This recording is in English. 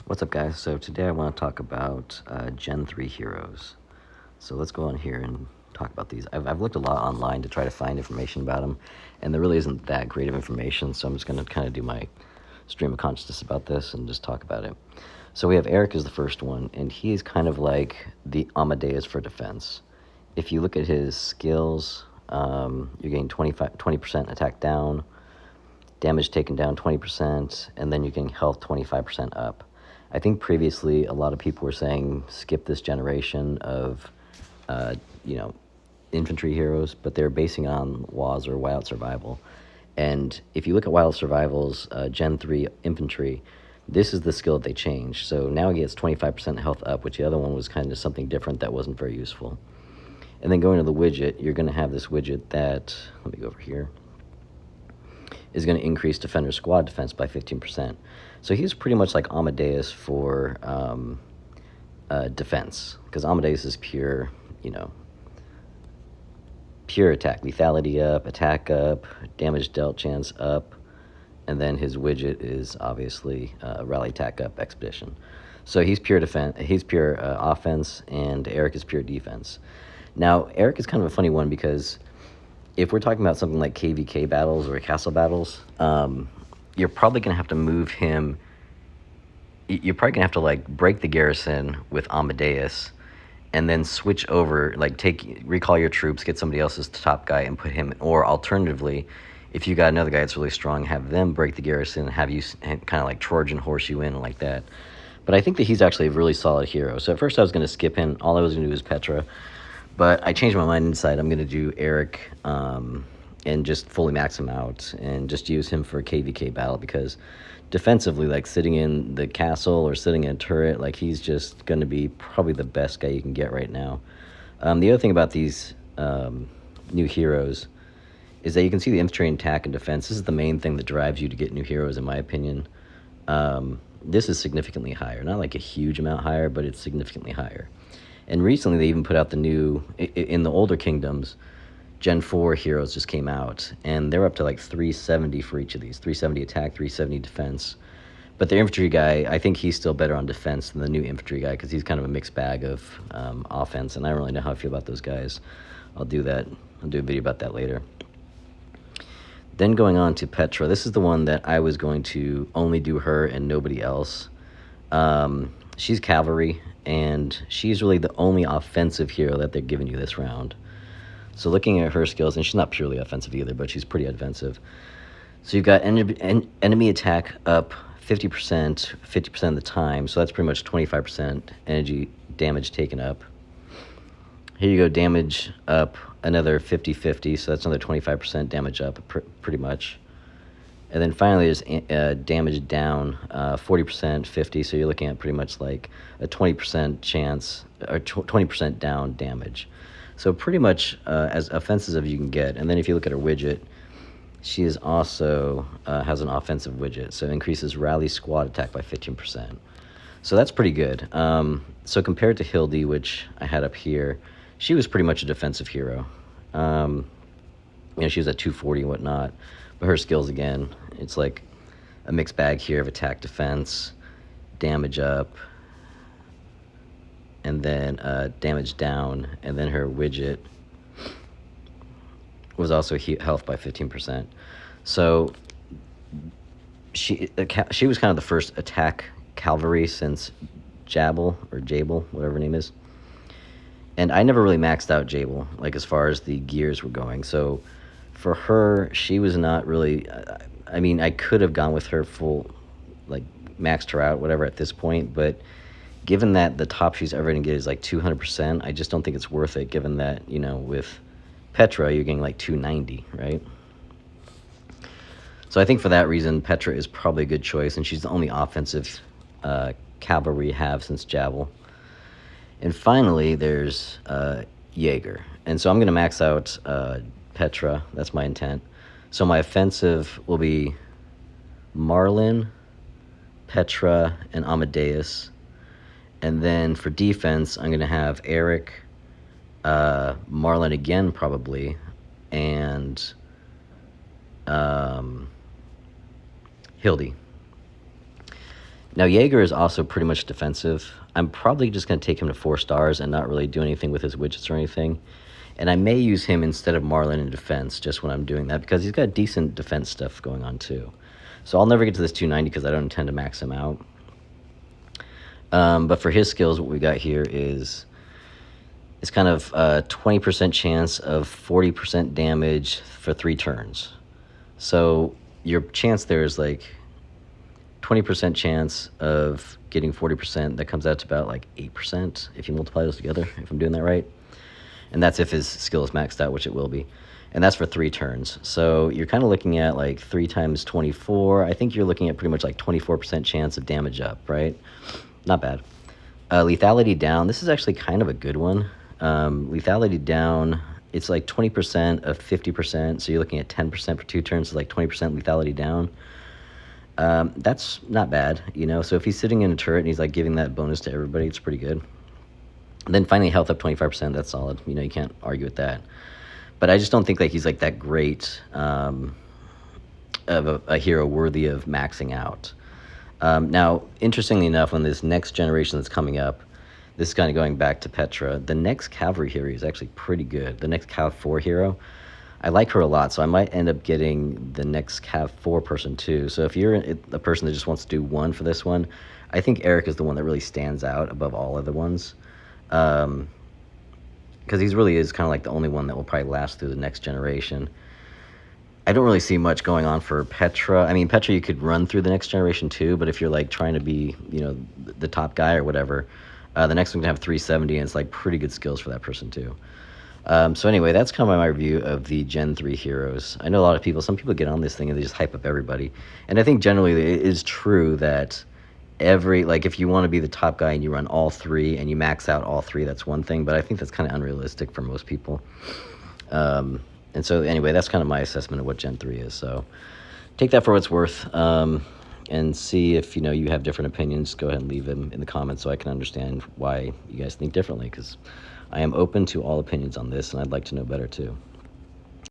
What's up, guys? So today I want to talk about Gen 3 heroes. So let's go on here and talk about these. I've looked a lot online to try to find information about them, and there really isn't that great of information, so I'm just going to kind of do my stream of consciousness about this and just talk about it. So we have Eric as the first one, and he's kind of like the Amadeus for defense. If you look at his skills, you're getting 20% attack down, damage taken down 20%, and then you're getting health 25% up. I think previously a lot of people were saying skip this generation of, uh, you know, infantry heroes, but they're basing on WAS or Wild Survival. And if you look at Wild Survival's Gen 3 infantry, this is the skill that they changed. So now he gets 25% health up, which the other one was kind of something different that wasn't very useful. And then going to the widget, you're going to have this widget that, let me go over here, is going to increase defender squad defense by 15%. So he's pretty much like Amadeus for defense, because Amadeus is pure, pure attack. Lethality up, attack up, damage dealt chance up, and then his widget is obviously rally attack up expedition. So he's pure defense. He's pure offense, and Eric is pure defense. Now Eric is kind of a funny one because if we're talking about something like KVK battles or castle battles, you're probably going to have to move him. You're probably going to have to like break the garrison with Amadeus and then switch over, like recall your troops, get somebody else's top guy and put him, or alternatively, if you got another guy that's really strong, have them break the garrison, have you kind of like Trojan horse you in like that. But I think that he's actually a really solid hero. So at first I was going to skip him. All I was going to do was Petra. But I changed my mind and decided I'm going to do Eric and just fully max him out and just use him for a KVK battle because defensively, like sitting in the castle or sitting in a turret, like he's just going to be probably the best guy you can get right now. The other thing about these new heroes is that you can see the infantry attack and defense. This is the main thing that drives you to get new heroes, in my opinion. This is significantly higher. Not like a huge amount higher, but it's significantly higher. And recently they even put out the new, in the older kingdoms, Gen 4 heroes just came out, and they're up to like 370 for each of these. 370 attack, 370 defense. But the infantry guy, I think he's still better on defense than the new infantry guy because he's kind of a mixed bag of offense, and I don't really know how I feel about those guys. I'll do that. I'll do a video about that later. Then going on to Petra. This is the one that I was going to only do her and nobody else. She's cavalry, and she's really the only offensive hero that they're giving you this round. So looking at her skills, and she's not purely offensive either, but she's pretty offensive. So you've got enemy attack up 50%, 50% of the time, so that's pretty much 25% energy damage taken up. Here you go, damage up another 50-50, so that's another 25% damage up, pretty much. And then finally, there's damage down 40%, 50. So you're looking at pretty much like a 20% chance or 20% down damage. So pretty much as offensive as you can get. And then if you look at her widget, she is also has an offensive widget. So it increases rally squad attack by 15%. So that's pretty good. So compared to Hildy, which I had up here, she was pretty much a defensive hero. She was at 240 and whatnot. But her skills, again, it's like a mixed bag here of attack, defense, damage up, and then damage down. And then her widget was also health by 15%. So she was kind of the first attack cavalry since Jabal, whatever her name is. And I never really maxed out Jabal, like as far as the gears were going. So for her, she was not really, I could have gone with her full, like maxed her out, whatever at this point, but given that the top she's ever going to get is like 200%, I just don't think it's worth it, given that, with Petra, you're getting like 290, right? So I think for that reason, Petra is probably a good choice, and she's the only offensive cavalry you have since Jabal. And finally, there's Jaeger. And so I'm going to max out Petra. That's my intent. So my offensive will be Marlin, Petra, and Amadeus. And then for defense, I'm going to have Eric, Marlin again probably, and Hildy. Now, Jaeger is also pretty much defensive. I'm probably just going to take him to 4 stars and not really do anything with his widgets or anything. And I may use him instead of Marlin in defense just when I'm doing that, because he's got decent defense stuff going on too. So I'll never get to this 290 because I don't intend to max him out. But for his skills, what we got here is it's kind of a 20% chance of 40% damage for 3 turns. So your chance there is like 20% chance of getting 40%. That comes out to about like 8% if you multiply those together, if I'm doing that right. And that's if his skill is maxed out, which it will be. And that's for 3 turns. So you're kind of looking at like 3 times 24. I think you're looking at pretty much like 24% chance of damage up, right? Not bad. Lethality down. This is actually kind of a good one. Lethality down, it's like 20% of 50%. So you're looking at 10% for 2 turns, so like 20% lethality down. That's not bad, you know? So if he's sitting in a turret and he's like giving that bonus to everybody, it's pretty good. And then finally, health up 25%, that's solid. You know, you can't argue with that. But I just don't think like he's like that great of a hero worthy of maxing out. Now, interestingly enough, when this next generation that's coming up, this is kind of going back to Petra, the next cavalry hero is actually pretty good. The next Cav 4 hero, I like her a lot, so I might end up getting the next Cav 4 person too. So if you're a person that just wants to do one for this one, I think Eric is the one that really stands out above all other ones. Because he really is kind of like the only one that will probably last through the next generation. I don't really see much going on for Petra. I mean, Petra you could run through the next generation too, but if you're like trying to be, you know, the top guy or whatever, the next one can have 370, and it's like pretty good skills for that person too. So anyway, that's kind of my review of the Gen 3 heroes. I know a lot of people, some people get on this thing and they just hype up everybody. And I think generally it is true that like if you want to be the top guy and you run all 3 and you max out all 3, that's one thing, but I think that's kind of unrealistic for most people. And so anyway, that's kind of my assessment of what Gen 3 is. So take that for what it's worth, and see if, you know, you have different opinions. Go ahead and leave them in the comments so I can understand why you guys think differently, because I am open to all opinions on this and I'd like to know better too.